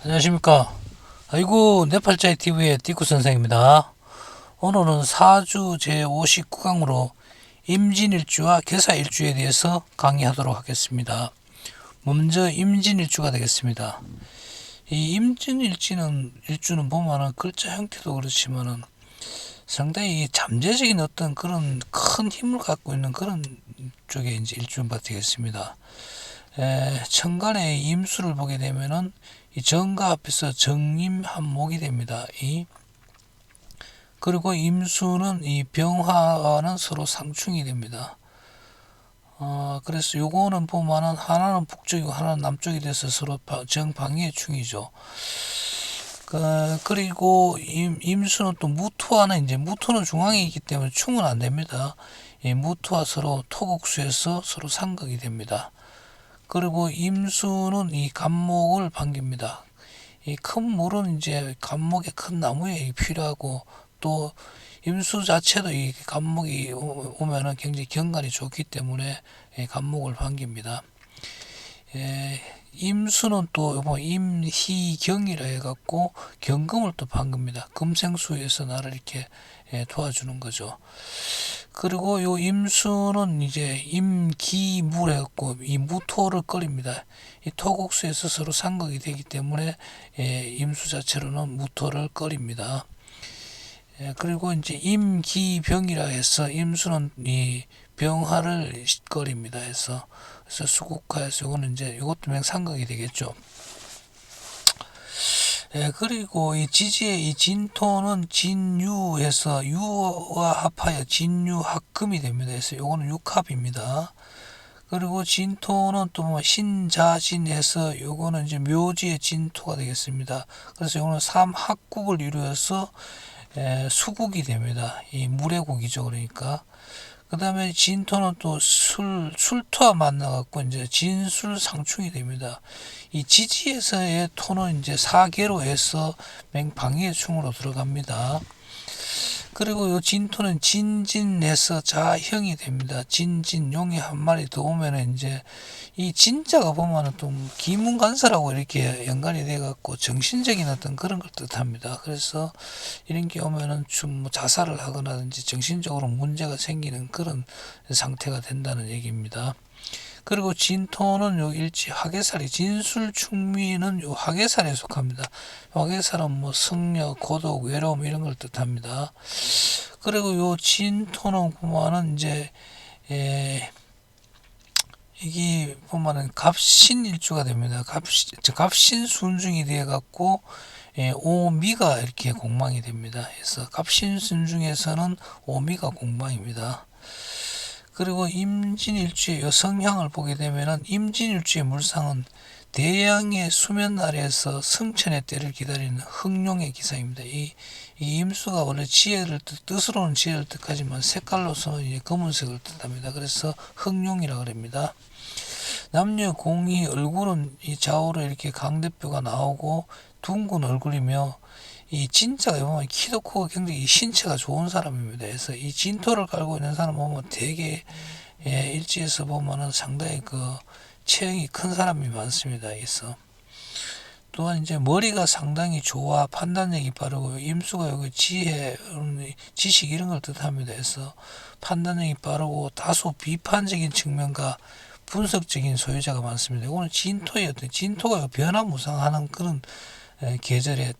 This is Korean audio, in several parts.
안녕하십니까. 아이고 네팔자이 TV의 띠꾸 선생입니다. 오늘은 사주 제59강으로 임진일주와 개사일주에 대해서 강의하도록 하겠습니다. 먼저 임진일주가 되겠습니다. 이 임진일주는 보면은 글자 형태도 그렇지만은 상당히 잠재적인 어떤 그런 큰 힘을 갖고 있는 그런 쪽에 이제 일주가 되겠습니다. 천간의 임수를 보게 되면은 이 정가 앞에서 정임한목이 됩니다. 그리고 임수는 이 병화와는 서로 상충이 됩니다. 그래서 요거는 보면은 하나는 북쪽이고 하나는 남쪽이 돼서 서로 정방위의 충이죠. 그리고 임수는 또 무토와는 이제 무토는 중앙에 있기 때문에 충은 안 됩니다. 이 무토와 서로 토국수에서 서로 상극이 됩니다. 그리고 임수는 이 간목을 반깁니다. 이 큰 물은 이제 간목의 큰 나무에 필요하고 또 임수 자체도 이 간목이 오면은 굉장히 경관이 좋기 때문에 간목을 반깁니다. 임수는 또 임희경이라 해갖고 경금을 또 반깁니다. 금생수에서 나를 이렇게 도와주는 거죠. 그리고 요 임수는 이제 임기물 해갖고 이 무토를 끓입니다. 이 토국수에서 서로 상극이 되기 때문에 임수 자체로는 무토를 끓입니다. 그리고 이제 임기병이라 해서 임수는 이 병화를 끓입니다. 그래서 수국화해서 이거는 이제 이것도 맹상극이 되겠죠. 그리고 이 지지의 이 진토는 진유해서 유와 합하여 진유합금이 됩니다. 그래서 요거는 육합입니다. 그리고 진토는 또 뭐 신자진해서 요거는 이제 묘지의 진토가 되겠습니다. 그래서 요거는 삼합국을 이루어서 수국이 됩니다. 이 물의 국이죠. 그러니까. 그 다음에 진토는 또 술토와 만나갖고 이제 진술상충이 됩니다. 이 지지에서의 토는 이제 사계로 해서 맹방위의 충으로 들어갑니다. 그리고 요 진토는 진진에서 자형이 됩니다. 진진 용이 한 마리 더 오면은 이제 이 진자가 보면은 좀 기문간사라고 이렇게 연관이 돼갖고 정신적인 어떤 그런 걸 뜻합니다. 그래서 이런 게 오면은 좀 뭐 자살을 하거나든지 정신적으로 문제가 생기는 그런 상태가 된다는 얘기입니다. 그리고 진토는 요 일지 화개살이 진술충미는 요 화개살에 속합니다. 화개살은 뭐 승려, 고독, 외로움 이런 걸 뜻합니다. 그리고 요 진토는 보면은 이제 이게 보면은 갑신일주가 됩니다. 갑신순중이 되어 갖고 오미가 이렇게 공망이 됩니다. 그래서 갑신순중에서는 오미가 공망입니다. 그리고 임진일주의 성향을 보게 되면은 임진일주의 물상은 대양의 수면 아래에서 승천의 때를 기다리는 흥룡의 기상입니다. 이 임수가 원래 지혜를 뜻으로는 지혜를 뜻하지만 색깔로서는 이제 검은색을 뜻합니다. 그래서 흥룡이라 그럽니다. 남녀 공이 얼굴은 이 좌우로 이렇게 강대뼈가 나오고 둥근 얼굴이며 이 진짜가 보면 키도 크고 굉장히 신체가 좋은 사람입니다. 그래서 이 진토를 깔고 있는 사람 보면 되게 일지에서 보면은 상당히 그 체형이 큰 사람이 많습니다. 그래서 또한 이제 머리가 상당히 좋아 판단력이 빠르고 임수가 여기 지혜, 지식 이런 걸 뜻합니다. 그래서 판단력이 빠르고 다소 비판적인 측면과 분석적인 소유자가 많습니다. 이거는 진토의 진토가 변화무쌍하는 그런 계절을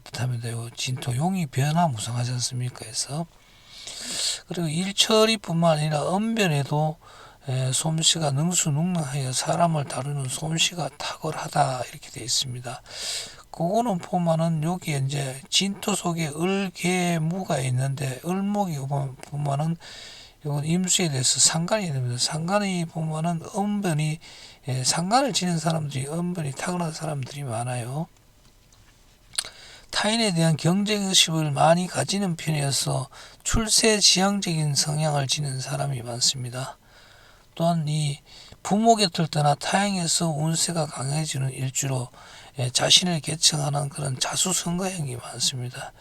뜻합니다. 진토 용이 변화무쌍하지 않습니까? 해서 그리고 일처리뿐만 아니라 언변에도 솜씨가 능수능란하여 사람을 다루는 솜씨가 탁월하다 이렇게 되어 있습니다. 그거는 보면은 여기에 이제 진토 속에 을계무가 있는데 을목이 보면은 이건 임수에 대해서 상관이 됩니다. 상관이 보면은 언변이 상관을 지닌 사람들이 언변이 탁월한 사람들이 많아요. 타인에 대한 경쟁의식을 많이 가지는 편이어서 출세지향적인 성향을 지닌 사람이 많습니다. 또한 이 부모 곁을 떠나 타향에서 운세가 강해지는 일주로 자신을 계층하는 그런 자수성가형이 많습니다.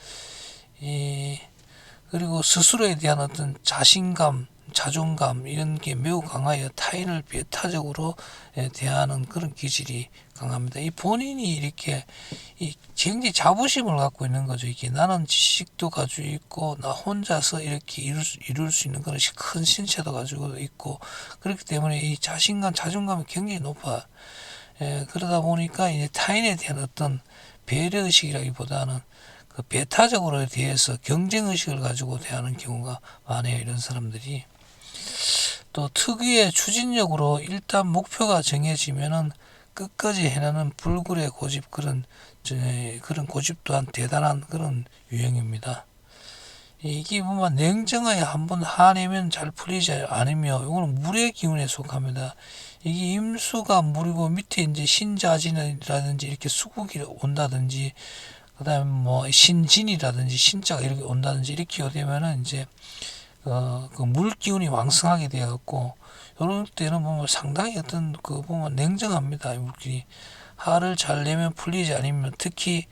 그리고 스스로에 대한 어떤 자신감, 자존감 이런 게 매우 강하여 타인을 배타적으로 대하는 그런 기질이 강합니다. 이 본인이 이렇게 이 굉장히 자부심을 갖고 있는 거죠. 이게 나는 지식도 가지고 있고 나 혼자서 이렇게 이룰 수 있는 그런 큰 신체도 가지고 있고 그렇기 때문에 이 자신감, 자존감이 굉장히 높아. 그러다 보니까 이제 타인에 대한 어떤 배려 의식이라기보다는 그 배타적으로 대해서 경쟁 의식을 가지고 대하는 경우가 많아요. 이런 사람들이. 또 특유의 추진력으로 일단 목표가 정해지면은 끝까지 해내는 불굴의 고집 그런 고집 또한 대단한 그런 유형입니다. 이게 보면 냉정하게 한번 화내면 잘 풀리지 않으며 이거는 물의 기운에 속합니다. 이게 임수가 물이고 밑에 이제 신자진이라든지 이렇게 수국이 온다든지 그다음에 뭐 신진이라든지 신자가 이렇게 온다든지 이렇게 되면은 이제 그 물 기운이 왕성하게 되어갖고 이런 때는 보면 상당히 어떤 그 보면 냉정합니다. 이 물길이 화를 잘 내면 풀리지 않으면 특히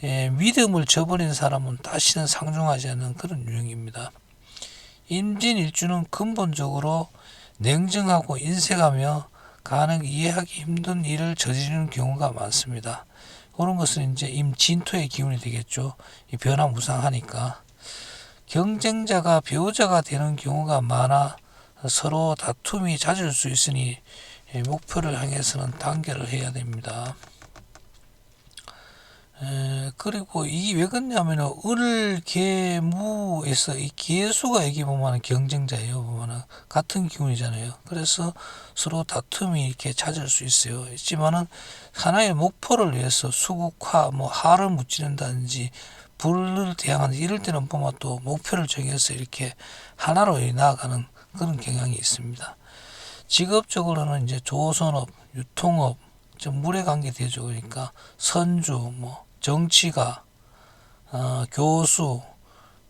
믿음을 저버린 사람은 다시는 상종하지 않는 그런 유형입니다. 임진일주는 근본적으로 냉정하고 인색하며 가능 이해하기 힘든 일을 저지르는 경우가 많습니다. 그런 것은 이제 임진토의 기운이 되겠죠. 이 변화무쌍하니까. 경쟁자가 배우자가 되는 경우가 많아 서로 다툼이 잦을 수 있으니 목표를 향해서는 단결을 해야 됩니다. 그리고 이게 왜 그러냐면은 을계무에서 이 계수가 여기 보면은 경쟁자예요. 보면은 같은 기운이잖아요. 그래서 서로 다툼이 이렇게 잦을 수 있어요. 있지만은 하나의 목표를 위해서 수국화, 뭐 하를 묻지는다든지 불을 대항하는 이럴 때는 보면 또 목표를 정해서 이렇게 하나로 나아가는 그런 경향이 있습니다. 직업적으로는 이제 조선업, 유통업, 물에 관계되죠. 그러니까 선주, 뭐 정치가, 교수,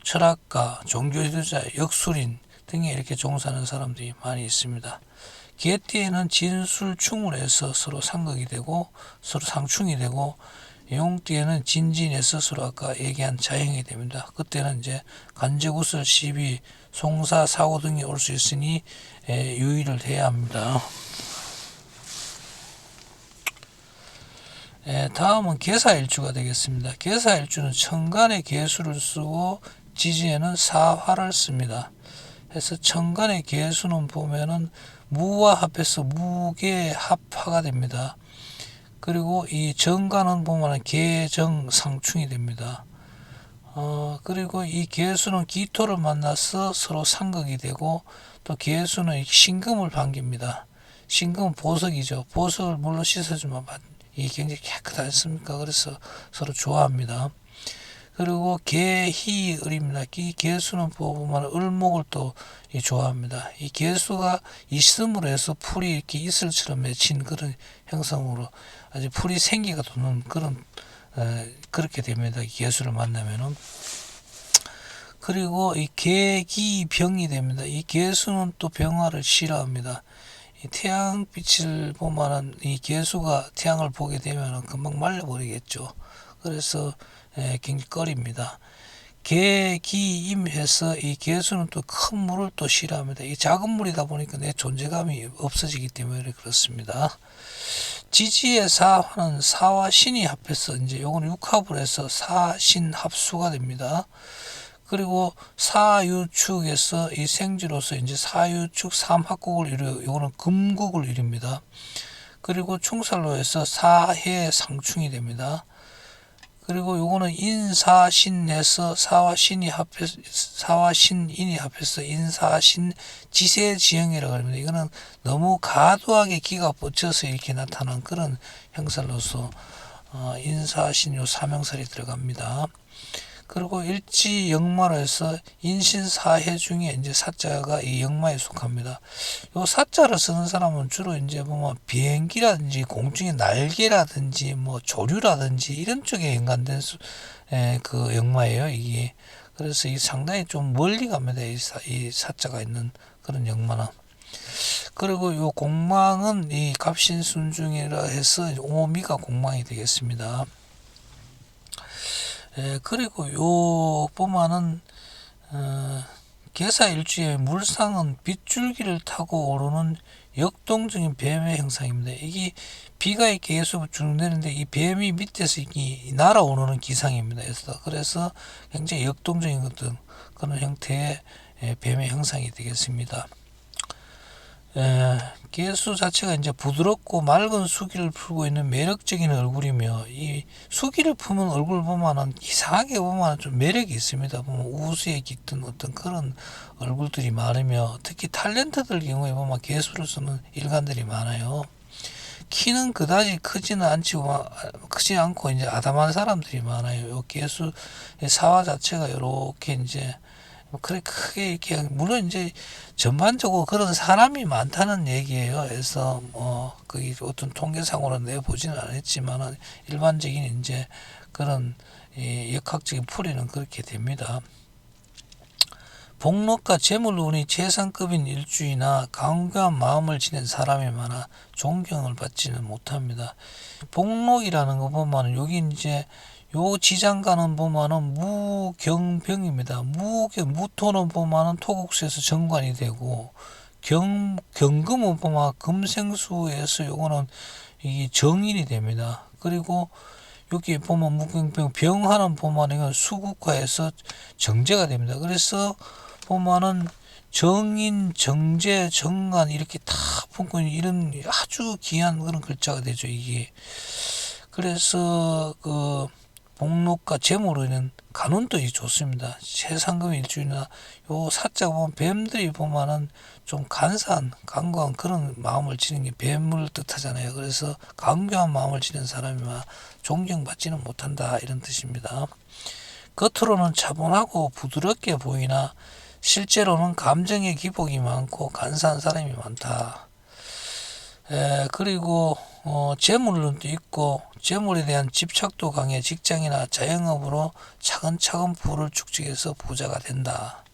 철학가, 종교지도자, 역술인 등에 이렇게 종사하는 사람들이 많이 있습니다. 개띠에는 진술충을해서 서로 상극이 되고 서로 상충이 되고 용띠에는 진진에서 서로 아까 얘기한 자행이 됩니다. 그때는 이제 간제구설, 시비, 송사, 사고 등이 올 수 있으니 유의를 해야 합니다. 다음은 계사일주가 되겠습니다. 계사일주는 천간의 계수를 쓰고 지지에는 사화를 씁니다. 그래서 천간의 계수는 보면은 무와 합해서 무계합화가 됩니다. 그리고 이 정간은 보면은 계정상충이 됩니다. 그리고 이 계수는 기토를 만나서 서로 상극이 되고 또 계수는 신금을 반깁니다. 신금은 보석이죠. 보석을 물로 씻어주면 이게 굉장히 깨끗하지 않습니까? 그래서 서로 좋아합니다. 그리고 계희을입니다. 이 계수는 보면 을목을 또 좋아합니다. 이 계수가 있음으로 해서 풀이 이렇게 이슬처럼 맺힌 그런 형상으로 아주 풀이 생기가 도는 그런 그렇게 됩니다. 이 계수를 만나면은. 그리고 이 계기병이 됩니다. 이 계수는 또 병화를 싫어합니다. 이 태양빛을 보면은 이 계수가 태양을 보게 되면은 금방 말려버리겠죠. 그래서 굉장히 꺼립니다. 계기임해서 이 계수는 또 큰 물을 또 싫어합니다. 이 작은 물이다 보니까 내 존재감이 없어지기 때문에 그렇습니다. 지지의 사화는 사와 신이 합해서 이제 요거는 육합을 해서 사신 합수가 됩니다. 그리고 사유축에서 이 생지로서 이제 사유축 삼합국을 이루어 요거는 금국을 이룹니다. 그리고 충살로 해서 사해 상충이 됩니다. 그리고 요거는 인사신에서 사와신이 합해서 사와신인이 합해서 인사신 지세지형이라고 합니다. 이거는 너무 과도하게 기가 뻗쳐서 이렇게 나타난 그런 형살로서 인사신 요 사명살이 들어갑니다. 그리고 일지 역마로 해서 인신사해 중에 이제 사자가 이 역마에 속합니다. 요 사자를 쓰는 사람은 주로 이제 보면 비행기라든지 공중의 날개라든지 뭐 조류라든지 이런 쪽에 연관된 그 역마예요, 이게. 그래서 이 상당히 좀 멀리 갑니다. 이 사자가 있는 그런 역마는. 그리고 요 공망은 이 갑신순중이라 해서 오미가 공망이 되겠습니다. 그리고 요 보면은 계사일주의 물상은 빗줄기를 타고 오르는 역동적인 뱀의 형상입니다. 이게 비가 이렇게 계속 쭉 내리는데 이 뱀이 밑에서 날아오르는 기상입니다. 그래서 굉장히 역동적인 그런 형태의 뱀의 형상이 되겠습니다. 개수 자체가 이제 부드럽고 맑은 수기를 풀고 있는 매력적인 얼굴이며, 이 수기를 푸는 얼굴 보면은 이상하게 보면 좀 매력이 있습니다. 보면 우수에 깃든 어떤 그런 얼굴들이 많으며, 특히 탤런트들 경우에 보면 개수를 쓰는 일간들이 많아요. 키는 그다지 크지 않고 이제 아담한 사람들이 많아요. 요 개수 사화 자체가 이렇게 이제 그래 크게 이렇게, 물론 이제 전반적으로 그런 사람이 많다는 얘기예요. 그래서 그게 어떤 통계상으로 내보지는 않았지만은 일반적인 이제 그런 역학적인 풀이는 그렇게 됩니다. 복록과 재물운이 최상급인 일주이나 강교한 마음을 지닌 사람이 많아 존경을 받지는 못합니다. 복록이라는 거 보면은 여기 이제 요 지장간은 보면은 무경병입니다. 무토는 보면은 토국수에서 정관이 되고, 경금은 보면 금생수에서 요거는 이게 정인이 됩니다. 그리고 여기 보면 무경병, 병화는 보면 이건 수국화에서 정제가 됩니다. 그래서 보면은 정인, 정제, 정관 이렇게 다 품고 있는 이런 아주 귀한 그런 글자가 되죠, 이게. 그래서 복록과 재물에는 간운도 좋습니다. 최상금 일주이나 요 사자 보면 뱀들이 보면은 좀 간사한, 간과한 그런 마음을 지닌 게 뱀을 뜻하잖아요. 그래서 간교한 마음을 지닌 사람이면 존경받지는 못한다, 이런 뜻입니다. 겉으로는 차분하고 부드럽게 보이나 실제로는 감정의 기복이 많고 간사한 사람이 많다. 그리고 재물론도 있고, 재물에 대한 집착도 강해 직장이나 자영업으로 차근차근 부를 축적해서 부자가 된다.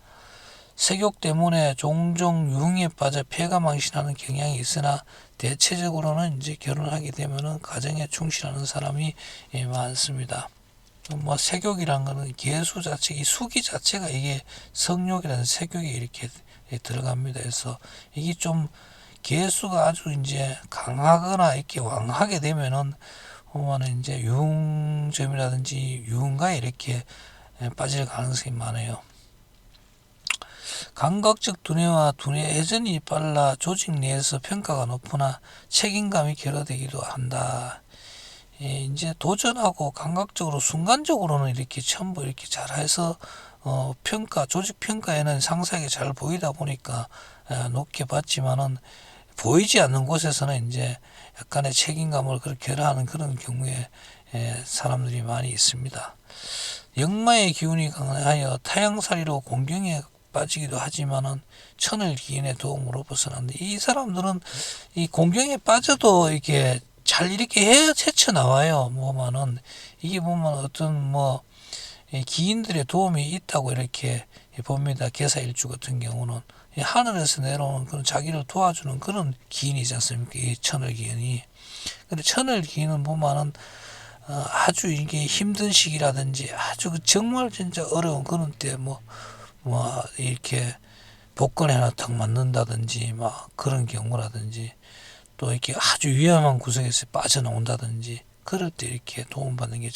색욕 때문에 종종 유흥에 빠져 패가망신하는 경향이 있으나 대체적으로는 이제 결혼하게 되면은 가정에 충실하는 사람이 많습니다. 뭐 색욕이란 거는 개수 자체, 이 수기 자체가 이게 성욕이라는 색욕이 이렇게 들어갑니다. 그래서 이게 좀 개수가 아주 이제 강하거나 이렇게 왕하게 되면은 보면은 이제 유흥점이라든지 유흥가에 이렇게 빠질 가능성이 많아요. 감각적 두뇌와 두뇌 회전이 빨라 조직 내에서 평가가 높으나 책임감이 결여되기도 한다. 이제 도전하고 감각적으로 순간적으로는 이렇게 전부 이렇게 잘해서 조직 평가에는 상세하게 잘 보이다 보니까 높게 받지만은, 보이지 않는 곳에서는 이제 약간의 책임감을 그렇게 결여하는 그런 경우에 사람들이 많이 있습니다. 역마의 기운이 강하여 타양살이로 공경에 빠지기도 하지만은 천을 기인의 도움으로 벗어난다. 이 사람들은 이 공경에 빠져도 이렇게 잘 이렇게 헤쳐 나와요. 보면은 이게 보면 어떤 기인들의 도움이 있다고 이렇게 봅니다. 개사일주 같은 경우는 하늘에서 내려오는 그런 자기를 도와주는 그런 기인이지 않습니까? 이 천을기인이. 근데 천을기인은 보면은 아주 이게 힘든 시기라든지 아주 정말 진짜 어려운 그런 때 이렇게 복권에 하나 탁 맞는다든지 막 그런 경우라든지, 또 이렇게 아주 위험한 구석에서 빠져나온다든지 그럴 때 이렇게 도움받는 게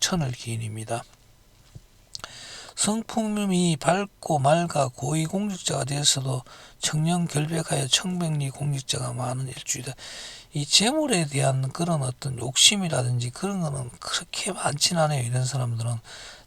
천을기인입니다. 성품이 밝고 맑아 고위공직자가 되어서도 청년 결백하여 청백리 공직자가 많은 일주이다. 이 재물에 대한 그런 어떤 욕심이라든지 그런 거는 그렇게 많진 않아요. 이런 사람들은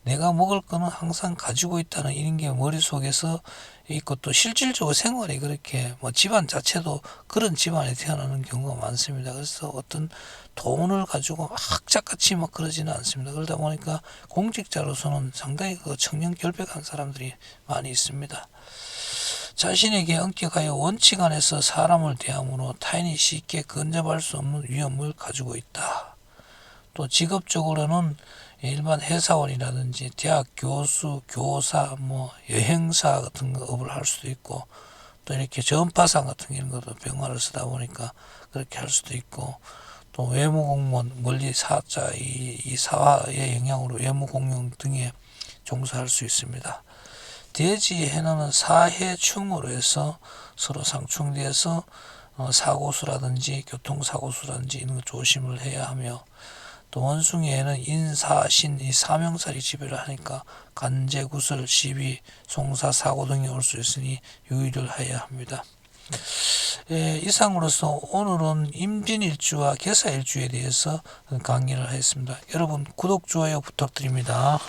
내가 먹을 거는 항상 가지고 있다는 이런 게 머릿속에서 있고, 또 실질적으로 생활이 그렇게 집안 자체도 그런 집안에 태어나는 경우가 많습니다. 그래서 어떤 돈을 가지고 막 악착같이 그러지는 않습니다. 그러다 보니까 공직자로서는 상당히 청년 결백한 사람들이 많이 있습니다. 자신에게 엄격하여 원칙 안에서 사람을 대함으로 타인이 쉽게 근접할 수 없는 위험을 가지고 있다. 또 직업적으로는 일반 회사원이라든지 대학 교수, 교사, 여행사 같은 거 업을 할 수도 있고, 또 이렇게 전파상 같은 이런 것도 병화를 쓰다 보니까 그렇게 할 수도 있고, 또 외무공무원, 멀리 사자, 이 사화의 영향으로 외무공무원 등에 종사할 수 있습니다. 대지 해나는 사해충으로 해서 서로 상충돼서 사고수라든지 교통사고수라든지 이런 거 조심을 해야 하며, 또 원숭이에는 인사신 이 사명살이 지배를 하니까 간제구설, 시비, 송사, 사고 등이 올 수 있으니 유의를 해야 합니다. 이상으로서 오늘은 임진일주와 개사일주에 대해서 강의를 했습니다. 여러분 구독, 좋아요 부탁드립니다.